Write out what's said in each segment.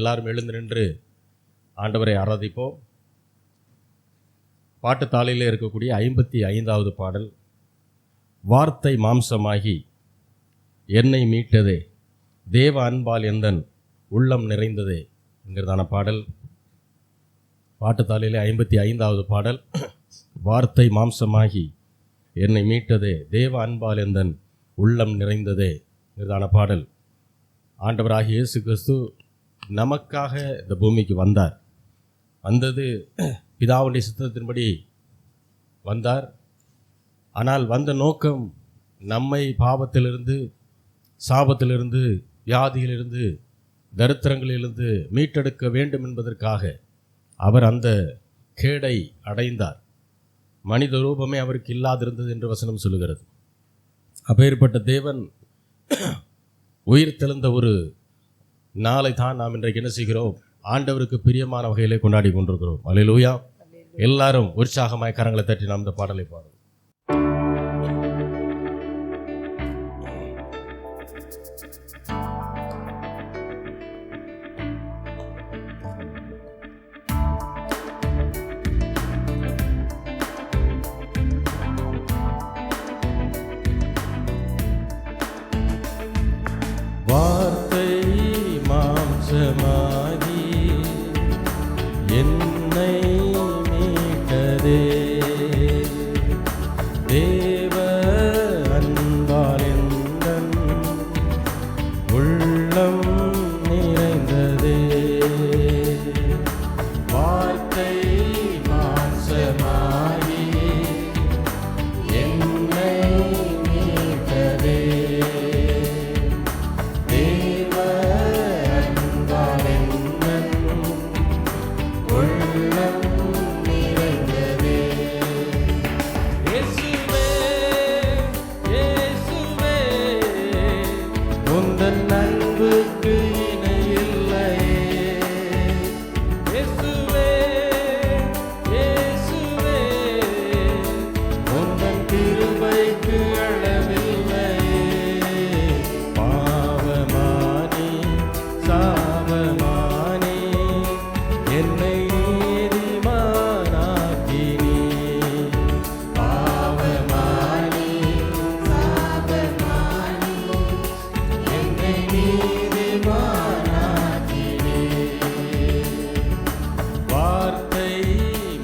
எல்லாரும் எழுந்து நின்று ஆண்டவரை ஆராதிப்போம். பாட்டுத்தாளிலே இருக்கக்கூடிய 55வது பாடல், வார்த்தை மாம்சமாகி என்னை மீட்டதே, தேவ அன்பால் எந்தன் உள்ளம் நிறைந்ததே என்கிறதான பாடல். பாட்டுத்தாளிலே 55வது பாடல், வார்த்தை மாம்சமாகி என்னை மீட்டதே, தேவ அன்பால் எந்தன் உள்ளம் நிறைந்ததே என்கிறதான பாடல். ஆண்டவராகிய இயேசு கிறிஸ்து நமக்காக இந்த பூமிக்கு வந்தார். வந்தது பிதாவுடைய சித்தத்தின்படி வந்தார். ஆனால் வந்த நோக்கம் நம்மை பாவத்திலிருந்து, சாபத்திலிருந்து, வியாதியிலிருந்து, தரித்திரங்களிலிருந்து மீட்டெடுக்க வேண்டும் என்பதற்காக அவர் அந்த கேடை அடைந்தார். மனித ரூபமே அவருக்கு இல்லாதிருந்தது என்று வசனம் சொல்லுகிறது. அப்பேற்பட்ட தேவன் உயிர் தெழுந்த ஒரு நாளை தான் நாம் இன்றைக்கு என்ன செய்கிறோம்? ஆண்டவருக்கு பிரியமான வகையிலே கொண்டாடி கொண்டிருக்கிறோம். அல்லேலூயா. எல்லாரும் உற்சாகமாய் கரங்களை தட்டி நாம் இந்த பாடலை பாடுவோம். வார்த்தை மாம்சமாகி என்னை மீட்டதே, தேவ அன்பால் எந்தன் உள்ளம் நிறைந்ததே. வார்த்தை மாம்சமாகி என்னை மீட்டதே, அன்புக்கு இணையில்லையே. இயேசுவே, இயேசுவே, உந்தன் கிருபைக்கு அளவில்லையே. பாவமானி, சாபமானி, என்னை நீதிமானாக்கினி. பாவமானி, சாபமானி, என்னை நீதிமானாக்கினி. வார்த்தை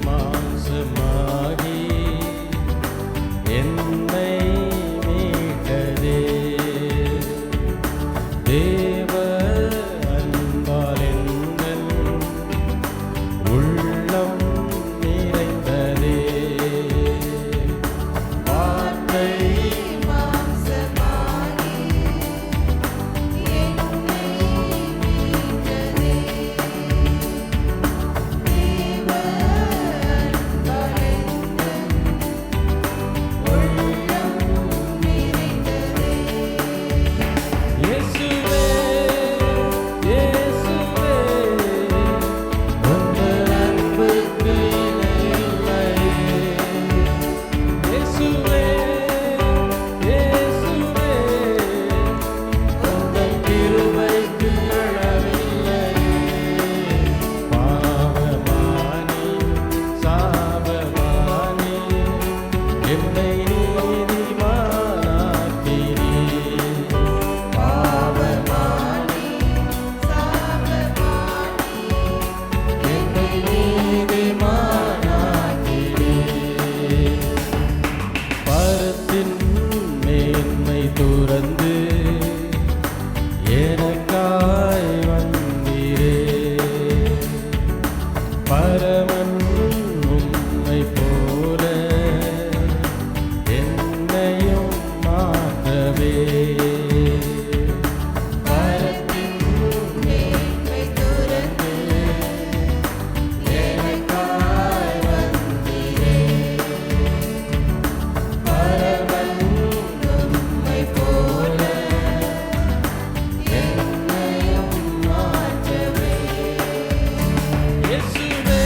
மாம்சமாகி என்னை மீட்டதே, தேவ அன்பால் எந்தன் உள்ளம் நிறைந்ததே. வார்த்தை மாம்சமாகி என்னை மீட்டதே, தேவ அன்பால் எந்தன் உள்ளம் நிறைந்ததே. இயேசுவே, இயேசுவே, உந்தன் அன்புக்கு இணையில்லையே. இயேசுவே, இயேசுவே, உந்தன் கிருபைக்கு அளவில்லையே. பாவமானி, சாபமானி, என்னை நீதிமானாக்கினி. பாவமானி, சாபமானி, என்னை நீதிமானாக்கினி. பரத்தின் மேன்மை துறந்து எனக்காய் வந்தீரே. பரமன் உம்மை போல என்னையும் மாற்றவே. பரத்தின் மேன்மை துறந்து எனக்காய் வந்தீரே. பரமன் உம்மை போல என்னையும் மாற்றவே. இயேசுவே,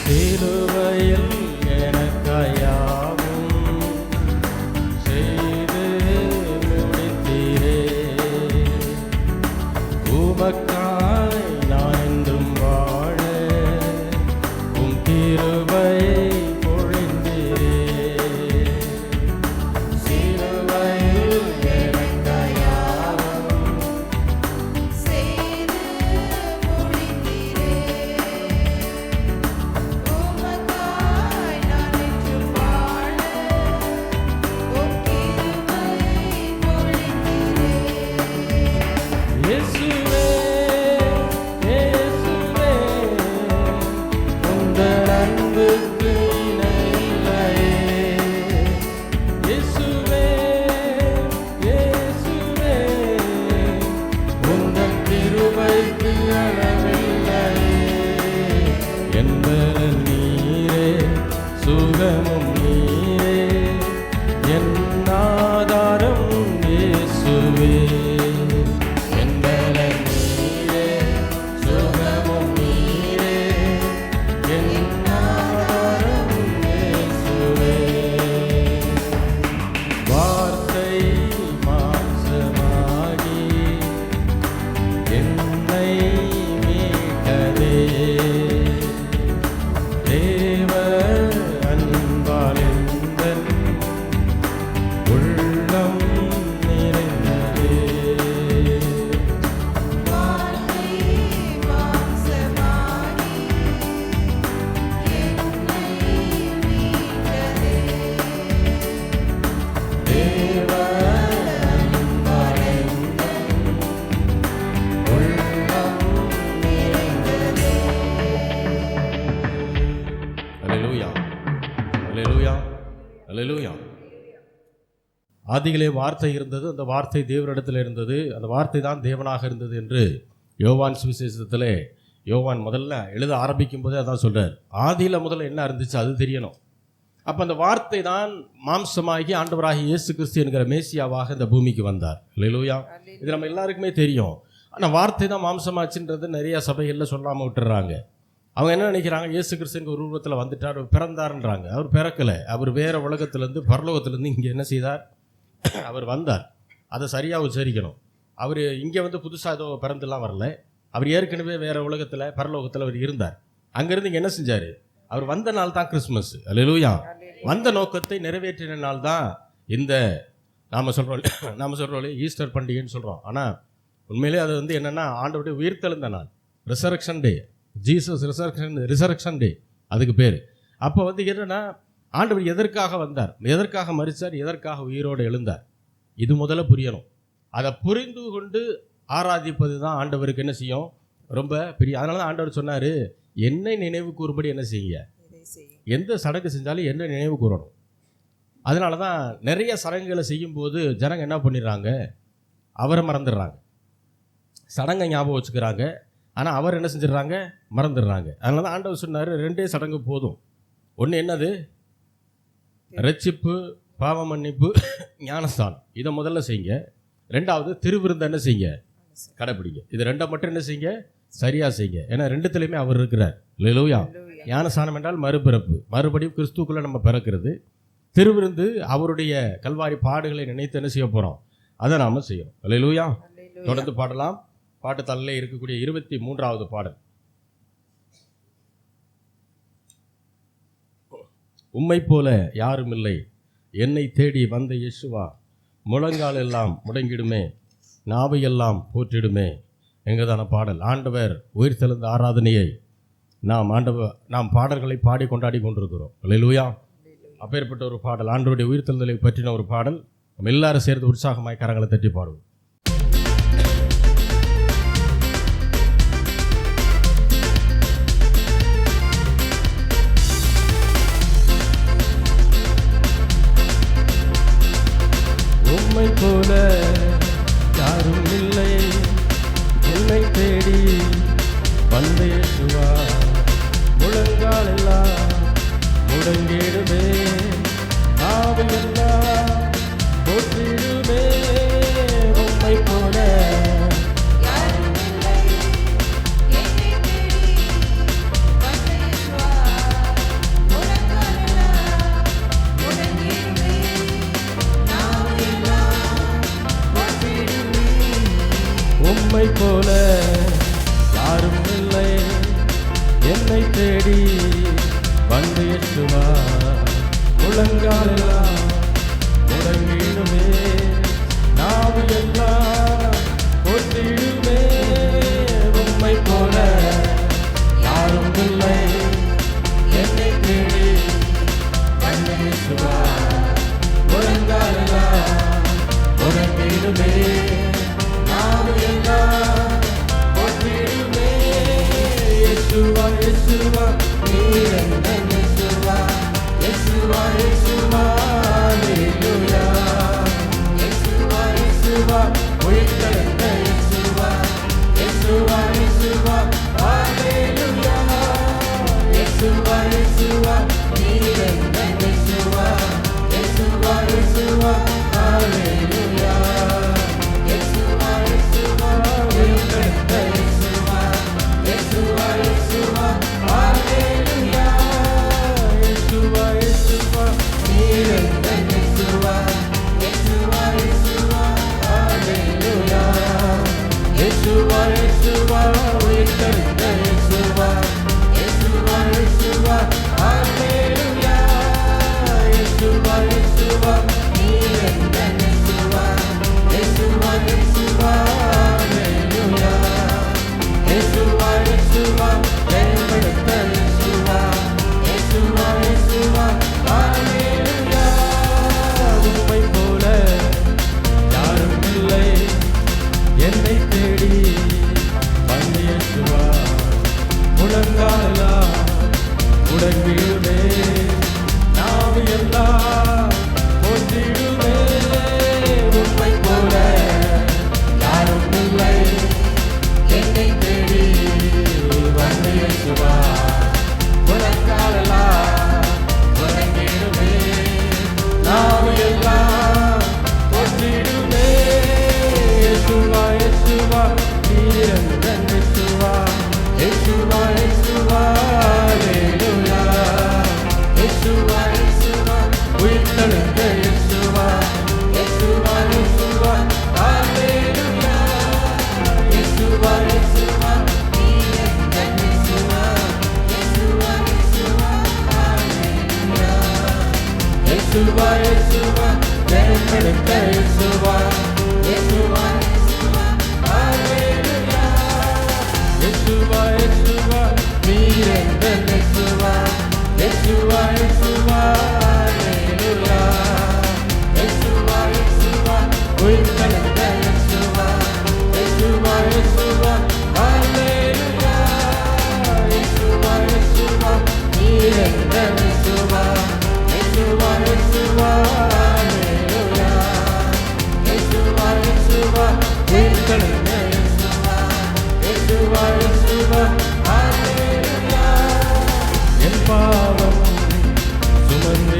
சிலுவையில் எனக்காயாவும் செய்து முடித்தீரே. உமக்காய் நான் என்றும் வாழ உம் கிருபையை பொழிந்தீரே. சிலுவையில் எனக்காயாவும் செய்து முடித்தீரே. உமக்காய் நான் என்றும் வாழ உம் கிருபையை பொழிந்தீரே. இயேசுவே, இயேசுவே, உந்தன் அன்புக்கு இணையில்லையே. இயேசுவே, இயேசுவே, உந்தன் கிருபைக்கு அளவில்லையே. என்பது நீரே, சுகமும் நீரே, என் ஆதாரம் இயேசுவே. என்பது நீரே, சுகமும் நீரே, என் ஆதாரம் இயேசுவே. வார்த்தை மாம்சமாகி என்னை மீட்டதே. தேவ அன்பால் எந்தன் உள்ளம் நிறைந்ததே. வார்த்தை மாம்சமாகி என்னை மீட்டதே. தேவ அன்பால் எந்தன் உள்ளம் நிறைந்ததே. அல்லேலூயா, அல்லேலூயா, அல்லேலூயா. ஆதியிலே வார்த்தை இருந்தது, அந்த வார்த்தை தேவனிடத்தில் இருந்தது, அந்த வார்த்தை தான் தேவனாக இருந்தது என்று யோவான் சுவிசேஷத்திலே யோவான் முதல்ல எழுத ஆரம்பிக்கும் போதே அதான் சொல்றார். ஆதியில் முதல்ல என்ன இருந்துச்சு அது தெரியணும். அப்போ அந்த வார்த்தை தான் மாம்சமாகி ஆண்டவராகிய இயேசு கிறிஸ்து என்கிற மேசியாவாக இந்த பூமிக்கு வந்தார். அல்லேலூயா. இது நம்ம எல்லாருக்குமே தெரியும். ஆனால் வார்த்தை தான் மாம்சமாச்சுன்றது நிறைய சபைகளில் சொல்லாமல் விட்டுறாங்க. அவங்க என்ன நினைக்கிறாங்க, இயேசு கிறிஸ்துங்க ஒரு உருவத்தில் வந்துட்டார், அவர் பிறந்தாருன்றாங்க. அவர் பிறக்கலை, அவர் வேறு உலகத்திலேருந்து பரலோகத்திலேருந்து இங்கே என்ன செய்தார், அவர் வந்தார். அதை சரியாக உச்சரிக்கணும். அவர் இங்கே வந்து புதுசாக ஏதோ பிறந்துலாம் வரல. அவர் ஏற்கனவே வேறு உலகத்தில் பரலோகத்தில் அவர் இருந்தார். அங்கேருந்து இங்கே என்ன செஞ்சார், அவர் வந்த நாள் தான் கிறிஸ்மஸ். அல்லேலூயா. வந்த நோக்கத்தை நிறைவேற்றின நாள் தான் இந்த நாம் சொல்கிறோம் ஈஸ்டர் பண்டிகைன்னு சொல்கிறோம். ஆனால் உண்மையிலே அது வந்து என்னென்னா ஆண்டவருடைய உயிர்த்தெழுந்த நாள், ரிசரக்ஷன் டே, ஜீசஸ் ரிசரக்ஷன் டே அதுக்கு பேர். அப்போ வந்து என்னென்னா ஆண்டவர் எதற்காக வந்தார், எதற்காக மரித்தார், எதற்காக உயிரோடு எழுந்தார், இது முதல்ல புரியணும். அதை புரிந்து கொண்டு ஆராதிப்பது தான் ஆண்டவருக்கு என்ன செய்யும், ரொம்ப பெரிய. அதனால தான் ஆண்டவர் சொன்னார், என்னை நினைவு கூறும்படி என்ன செய்யுங்க, எந்த சடங்கு செஞ்சாலும் என்ன நினைவு கூறணும். அதனால தான் நிறைய சடங்குகளை செய்யும்போது ஜனங்க என்ன பண்ணிடுறாங்க, அவரை மறந்துடுறாங்க. சடங்கை ஞாபகம் வச்சுக்கிறாங்க, ஆனால் அவர் என்ன செஞ்சிடறாங்க, மறந்துடுறாங்க. அதனால தான் ஆண்டவர் சொன்னார், 2 சடங்கு போதும். ஒன்று என்னது, ரட்சிப்பு, பாவ மன்னிப்பு, ஞானஸ்தானம். இதை முதல்ல செய்யுங்க. 2வது திருவிருந்தை என்ன செய்யுங்க, கடைப்பிடிங்க. இது 2 மட்டும் என்ன செய்யுங்க, சரியாக செய்யுங்க. ஏன்னா 2த்துலையுமே அவர் இருக்கிறார். அல்லேலூயா. ஞானஸ்தானம் என்றால் மறுபிறப்பு, மறுபடியும் கிறிஸ்துக்குள்ளே நம்ம பிறக்கிறது. திருவிருந்து அவருடைய கல்வாரி பாடுகளை நினைத்து என்ன செய்ய போகிறோம், அதை நாம் செய்யணும். அல்லேலூயா. தொடர்ந்து பாடலாம். பாட்டு தள்ளிலே இருக்கக்கூடிய 23வது பாடல். உம்மை போல யாரும் இல்லை, என்னை தேடி வந்த இயேசுவா, முழங்கால் எல்லாம் முடங்கிடுமே, நாவையெல்லாம் போற்றிடுமே. எங்கதான பாடல். ஆண்டவர் உயிர் தெழுந்த ஆராதனையை நாம் பாடல்களை பாடி கொண்டாடி கொண்டிருக்கிறோம். அல்லேலூயா. அப்பேற்பட்ட ஒரு பாடல், ஆண்டவருடைய உயிர் தெழுதலை பற்றின ஒரு பாடல். நம்ம எல்லாரும் சேர்ந்து உற்சாகமாய் கரங்களை தட்டி பாடுவோம். உம்மை போல யாரும் இல்லை, என்னை தேடி வந்த இயேசுவா, முழங்கால் எல்லாம் முடங்கிடுமே, நாவையெல்லாம் போற்றிடுமே. உம்மை போல யாரும் இல்லை, என்னை தேடி வந்த இயேசுவா, தேடி வந்து இயேசுவா முழங்காலெல்லாம் முடங்கிடுமே நாவு எல்லாம் போற்றிடுமே உம்மை போல யாரும் இல்லை என்னை தேடி வந்து இயேசுவா முழங்காலெல்லாம் முடங்கிடுமே நாவு எல்லாம் போற்றிடுமே இயேசுவா இயேசுவா நீரந்தன் இயேசுவா இயேசுவா இயேசுவா ஹல்லேலூயா இயேசுவா இயேசுவா உயிர்த்தெழுந்த இயேசுவா இயேசுவா இயேசுவா ஹல்லேலூயா இயேசுவா இயேசுவா நீரந்தன் இயேசுவா இயேசுவா இயேசுவா ஹல்லேலூயா இயேசுவா இயேசுவா உயிர்த்தெழுந்த இயேசுவா இயேசுவா இயேசுவா ஹல்லேலூயா இயேசுவா இயேசுவா நீரந்தன் இயேசுவா இயேசுவா இயேசுவா ஹல்லேலூயா இயேசுவா இயேசுவா உயிர்த்தெழுந்த இயேசுவா இயேசுவா இயேசுவா ஹல்லேலூயா இயேசுவா இயேசுவா நீரந்தன் இயேசுவா இயேசுவா இயேசுவா ஹல்லேலூயா இயேசுவா இயேசுவா ஜெயமெடுத்த இயேசுவா இயேசுவா இயேசுவா ஹல்லேலூயா உம்மை போல யாரும் இல்லை என்னை தேடி வந்து இயேசுவா முழங்காலெல்லாம் முடங்கிடுமே நாவு எல்லாம் போற்றிடுமே உம்மை போல யாரும் இல்லை என்னை தேடி வந்து இயேசுவா முழங்காலெல்லாம் முடங்கிடுமே நாவு எல்லாம் போற்றிடுமே இயேசுவா இயேசுவா நீரந்தன் இயேசுவா இயேசுவா இயேசுவா ஹல்லேலூயா இயேசுவா இயேசுவா உயிர்த்தெழுந்த இயேசுவா இயேசுவா இயேசுவா ஹல்லேலூயா இயேசுவா இயேசுவா நீரந்தன் இயேசுவா இயேசுவா இயேசுவா ஹல்லேலூயா இயேசுவா இயேசுவா ஜெயமெடுத்த இயேசுவா இயேசுவா இயேசுவா ஹல்லேலூயா இயேசுவா இயேசுவா நீரந்தன் இயேசுவா இயேசுவா இயேசுவா ஹல்லேலூயா இயேசுவா இயேசுவா உயிர்த்தெழுந்த இயேசுவா இயேசுவா இயேசுவா ஹல்லேலூயா இயேசுவா இயேசுவா நீரந்தன் இயேசுவா இயேசுவா இயேசுவா ஹல்லேலூயா இயேசுவா இயேசுவா உயிர்த்தெழுந்த இயேசுவா இயேசுவா இயேசுவா ஹல்லேலூயா என் பாவம் சுமந்து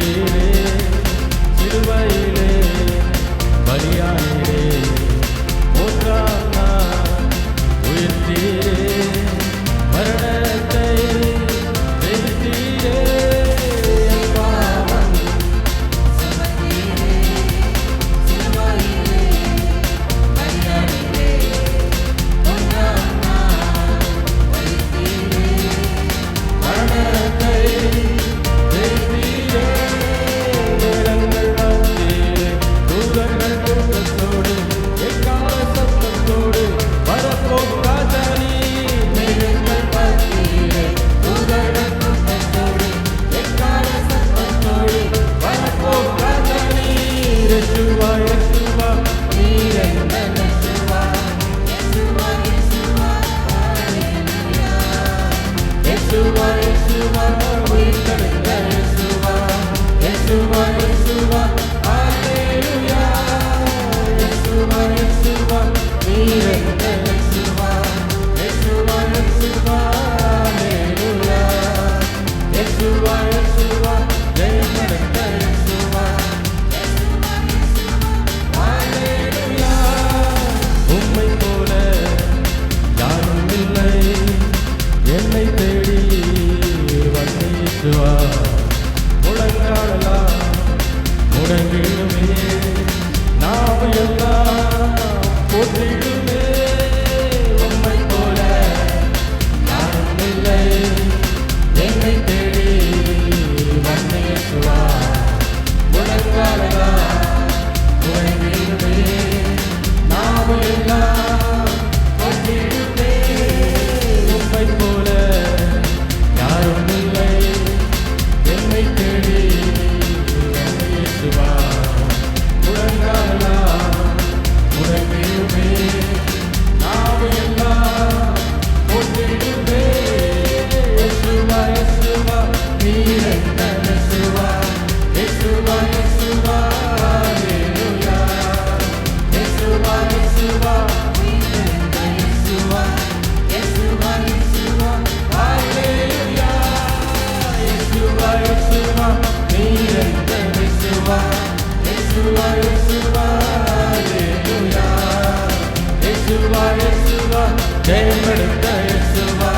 ஜெயமெடுத்த இயேசுவா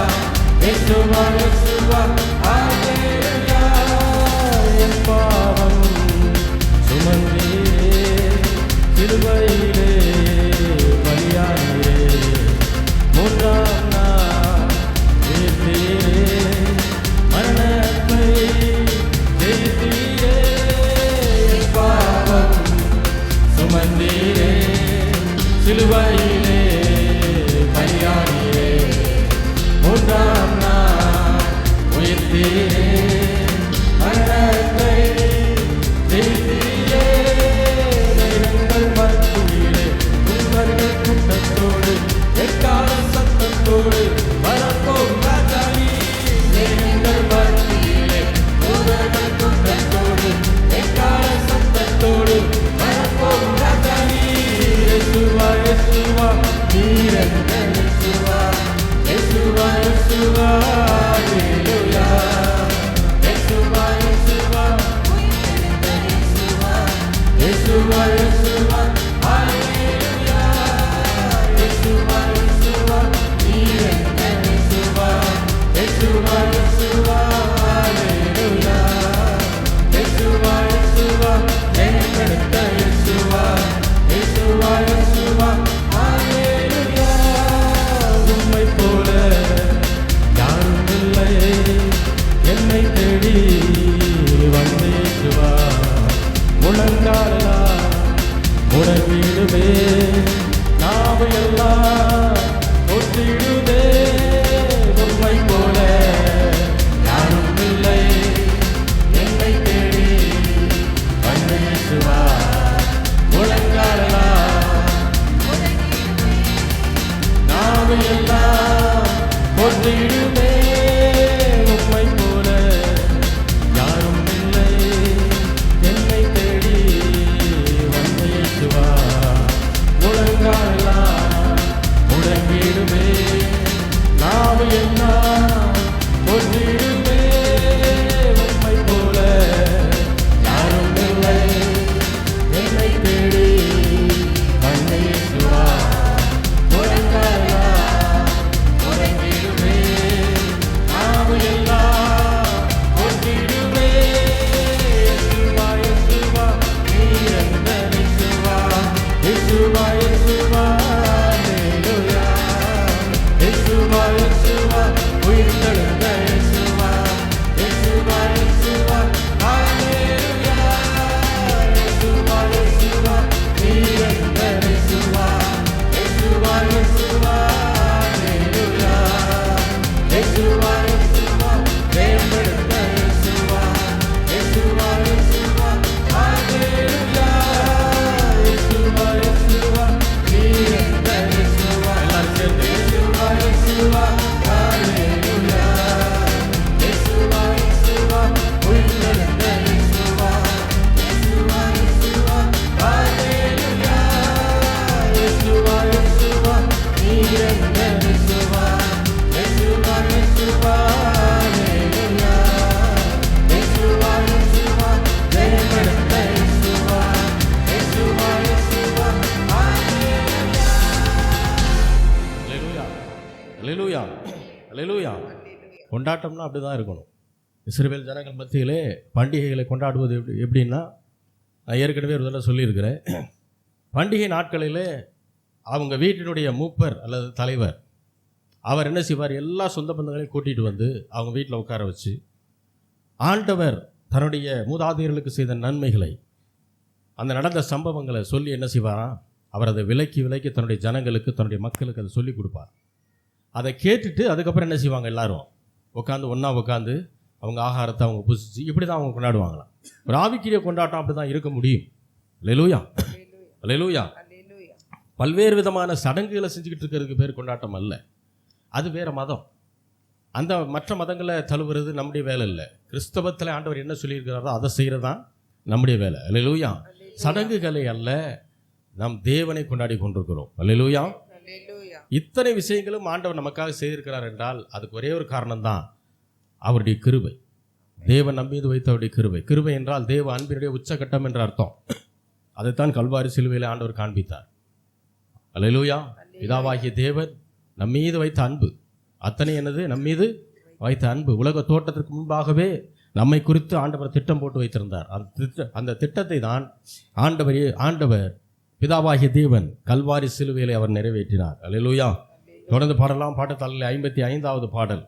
இயேசுவா இயேசுவா ஹல்லேலூயா என் பாவம் சுமந்தீரே சிலுவையிலே பலியானீரே மூன்றாம் நாள் உயிர்த்தீரே மரணத்தை ஜெயித்தீரே என் பாவம் சுமந்தீரே சிலுவையிலே பலியானீரே மூன்றாம் நாள் உயிர்த்தீரே மரணத்தை ஜெயித்தீரே எங்கள் மத்தியிலே உங்கள் கூட்டத்தோடு எக்கால சத்தத்தோடு வரப்போம் ராஜாவே எங்கள் மத்தியிலே உங்கள் கூட்டத்தோடு எக்கால சத்தத்தோடு வரப்போம் ராஜாவே இயேசுவா இயேசுவா நீரெங்கள் இயேசுவா இயேசுவா இயேசுவா ஹல்லேலூயா இயேசுவா இயேசுவா இயேசுவா இயேசுவா ஹல்லேலூயா இயேசுவா இயேசுவா நீரெங்கள் இயேசுவா இயேசுவா இயேசுவா ஹல்லேலூயா இயேசுவா இயேசுவா ஜெயமெடுத்த இயேசுவா இயேசுவா இயேசுவா ஹல்லேலூயா உம்மை போல யாரும் இல்லை என்னை தேடி வந்த இயேசுவா முழங்காலா முடங்கிடுவே நாவையெல்லாம் ஒட்டிடுவே உம்மை போல யாரும் இல்லை என்னை தேடி வந்த இயேசுவா முழங்காலா நாவையெல்லாம் ஒட்டிடுவே உம்மை போல யாரும் இல்லை என்னை தேடி வந்த இயேசுவா முழங்காலெல்லாம் முடங்கிடுவே நாவையெல்லாம் ஒட்டிடுவே உம்மை போல யாரும் இல்லை என்னை தேடி வந்த இயேசுவா முழங்காலெல்லாம் முடங்கிடுவே நாவையெல்லாம் ஒட்டிடுவே இயேசுவா இயேசுவா நீரெங்கள் இயேசுவா இயேசுவா இயேசுவா ஹல்லேலூயா இயேசுவா இயேசுவா உயிர்த்தெழுந்த இயேசுவா இயேசுவா இயேசுவா ஹல்லேலூயா இயேசுவா இயேசுவா நீரெங்கள் இயேசுவா இயேசுவா இயேசுவா ஹல்லேலூயா இயேசுவா இயேசுவா ஜெயமெடுத்த இயேசுவா இயேசுவா இயேசுவா ஹல்லேலூயா இயேசுவா இயேசுவா நீரெங்கள் இயேசுவா எல்லாரும் சேர்ந்து இயேசுவா இயேசுவா ஹல்லேலூயா இயேசுவா இயேசுவா உயிர்த்தெழுந்த இயேசுவா இயேசுவா இயேசுவா ஹல்லேலூயா இயேசுவா இயேசுவா நீரெங்கள் இயேசுவா இயேசுவா இயேசுவா ஹல்லேலூயா இயேசுவா இயேசுவா ஜெயமெடுத்த இயேசுவா இயேசுவா இயேசுவா ஹல்லேலூயா ஹல்லேலூயா ஹல்லேலூயா கொண்டாட்டம்னா அப்படி தான் இருக்கணும். இஸ்ரவேல் ஜனங்கள் மத்தியிலே பண்டிகைகளை கொண்டாடுவது எப்படின்னா நான் ஏற்கனவே ஒரு தடவை சொல்லியிருக்கிறேன். பண்டிகை நாட்களிலே அவங்க வீட்டினுடைய மூப்பர் அல்லது தலைவர் அவர் என்ன செய்வார், எல்லா சொந்த பந்தங்களையும் கூட்டிகிட்டு வந்து அவங்க வீட்டில் உட்கார வச்சு ஆண்டவர் தன்னுடைய மூதாதையர்களுக்கு செய்த நன்மைகளை அந்த நடந்த சம்பவங்களை சொல்லி என்ன செய்வாராம், அவர் அதை விலக்கி விலக்கி தன்னுடைய ஜனங்களுக்கு தன்னுடைய மக்களுக்கு அதை சொல்லி கொடுப்பார். அதை கேட்டுட்டு அதுக்கப்புறம் என்ன செய்வாங்க, எல்லாரும் உட்காந்து ஒன்றா உட்காந்து அவங்க ஆகாரத்தை அவங்க புசிச்சு இப்படி தான் அவங்க கொண்டாடுவாங்களாம். ஒரு ஆவிக்குரிய கொண்டாட்டம் அப்படி தான் இருக்க முடியும். அல்லேலூயா அல்லேலூயா. Hallelujah. பல்வேறு விதமான சடங்குகளை செஞ்சுக்கிட்டு இருக்கிறதுக்கு பேர் கொண்டாட்டம் அல்ல, அது வேறு மதம். அந்த மற்ற மதங்களை தழுவுறது நம்முடைய வேலை இல்லை. கிறிஸ்தவத்தில் ஆண்டவர் என்ன சொல்லியிருக்கிறாரோ அதை செய்கிறது தான் நம்முடைய வேலை. அல்லேலூயா. சடங்குகளை அல்ல, நாம் தேவனை கொண்டாடி கொண்டிருக்கிறோம். அல்லேலூயா. Hallelujah. இத்தனை விஷயங்களும் ஆண்டவர் நமக்காக செய்திருக்கிறார் என்றால் அதுக்கு ஒரே ஒரு காரணம்தான், அவருடைய கிருபை. தேவன் நம்மீது வைத்த அவருடைய கிருபை. கிருபை என்றால் தேவ அன்பினுடைய உச்சகட்டம் என்ற அர்த்தம். அதைத்தான் கல்வாரி சிலுவையில் ஆண்டவர் காண்பித்தார். அல்லேலூயா. பிதாவாகிய தேவன் நம்மீது வைத்த அன்பு. அத்தனை என்னது? நம்மீது வைத்த அன்பு. உலக தோட்டத்திற்கு முன்பாகவே நம்மை குறித்து ஆண்டவர் திட்டம் போட்டு வைத்திருந்தார். அந்த திட்டத்தை தான் ஆண்டவர் பிதாவாகிய தேவன் கல்வாரி சிலுவையிலே அவர் நிறைவேற்றினார். அல்லேலூயா. தொடர்ந்து பாடலாம். பாட்டுத்தாளில் 55வது பாடல்.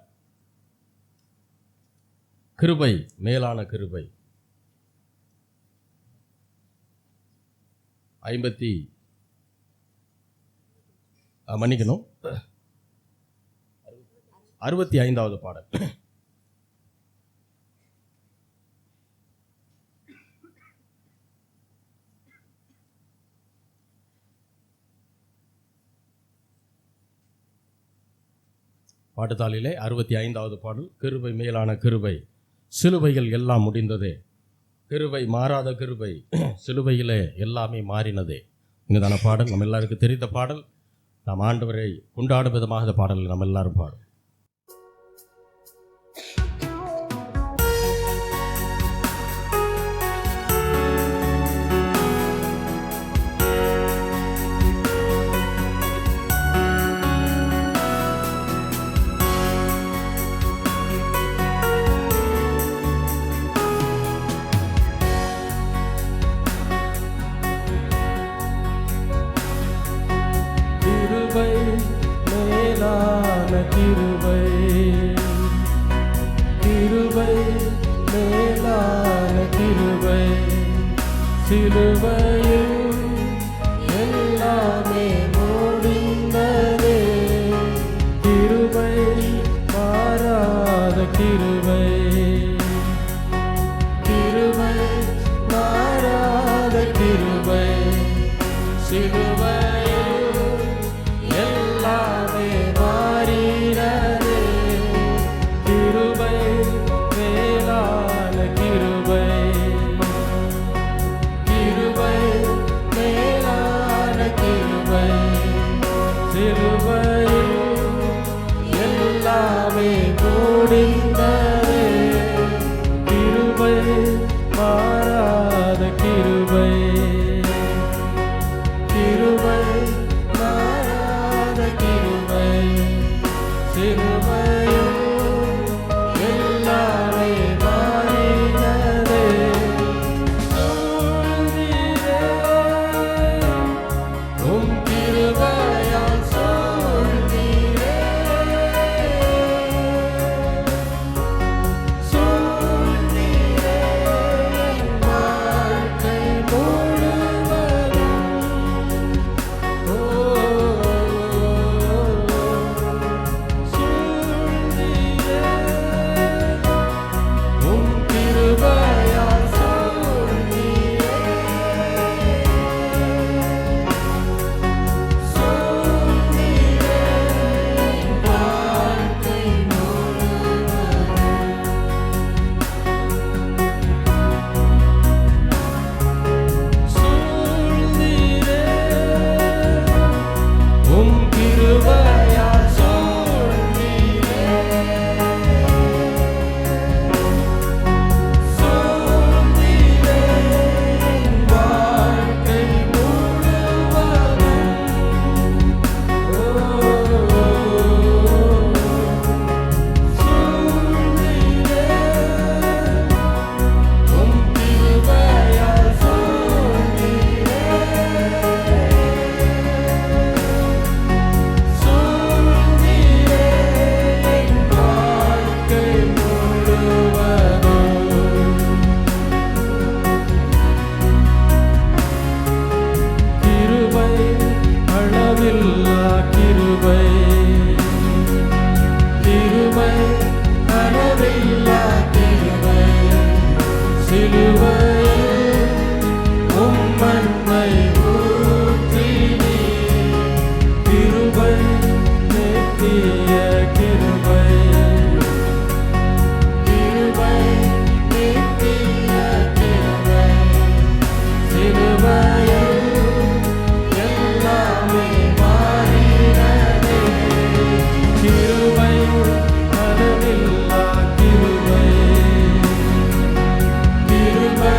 கிருபை, மேலான கிருபை. 65வது பாடல். பாட்டுத்தாளிலே 65வது பாடல். கிருபை, மேலான கிருபை. சிலுவையில் எல்லாம் முடிந்ததே. கிருபை, மாறாத கிருபை. சிலுவையிலே எல்லாமே மாறினதே. இங்குதான பாடல் நம்ம எல்லாருக்கும் தெரிந்த பாடல். நாம் ஆண்டவரை கொண்டாடும் விதமாக இந்த பாடல் நம்ம எல்லாரும் பாடும். கிருபை, மேலான கிருபை. கிருபை, மேலான கிருபை. சிலுவையில் எல்லாமே முடிந்ததே. கிருபை, மாறாத கிருபை. கிருபை, மாறாத கிருபை. சிலுவை எல்லாமே மாறினதே. கிருபை, மேலான கிருபை. கிருபை, மேலான கிருபை. சிலுவையில் எல்லாமே முடிந்ததே. கிருபை, மாறாத கிருபை. கிருபை, மாறாத கிருபை. சிலுவையில் எல்லாமே மாறினதே. சூழ்ந்தீரே, உம் கிருபையால் சூழ்ந்தீரே. சூழ்ந்தீரே, என் வாழ்க்கை முழுவதும். சூழ்ந்தீரே, உம் கிருபையால் சூழ்ந்தீரே. சூழ்ந்தீரே, என் வாழ்க்கை சூழ்ந்தீரே, உம் கிருபையால் சூழ்ந்தீரே. சூழ்ந்தீரே, என் வாழ்க்கை முழுவதும். சூழ்ந்தீரே, உம் கிருபையால் சூழ்ந்தீரே. சூழ்ந்தீரே, என் வாழ்க்கை முழுவதும். கிருபை, அளவில்லா கிருபை. கிருபை, அளவில்லா கிருபை. சிலுவையில் உம் அன்பை ஊற்றினீர். கிருபை, நித்திய கிருபை. கிருபை, நித்திய கிருபை. சிலுவையில் எல்லாமே மாறினதே. கிருபை, அளவில்லா கிருபை. கிருபை,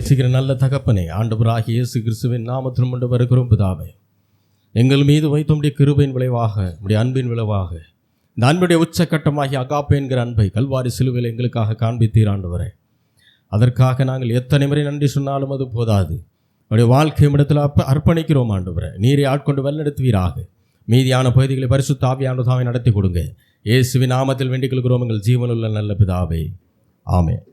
நேசிக்கிற நல்ல தகப்பனே, ஆண்டவராகிய இயேசு கிறிஸ்துவின் நாமத்தில் கொண்டு வருகிறோம் பிதாவே. எங்கள் மீது வைத்த உம்முடைய கிருபையின் விளைவாக, உம்முடைய அன்பின் விளைவாக, இந்த அன்புடைய உச்சக்கட்டமாகிய அகாப்பே என்கிற அன்பை கல்வாரி சிலுவையில் எங்களுக்காக காண்பித்தீர் ஆண்டவரே. அதற்காக நாங்கள் எத்தனை முறை நன்றி சொன்னாலும் அது போதாது. உடைய வாழ்க்கை இடத்தில் அர்ப்பணிக்கிறோம் ஆண்டவரே. நீரை ஆட்கொண்டு வழிநடத்துவீராக. மீதியான பகுதிகளை பரிசுத்த ஆவியானவராய் நடத்தி கொடுங்க. இயேசுவின் நாமத்தில் வேண்டிக் கொள்கிறோம் எங்கள் ஜீவனுள்ள நல்ல பிதாவே. ஆமென்.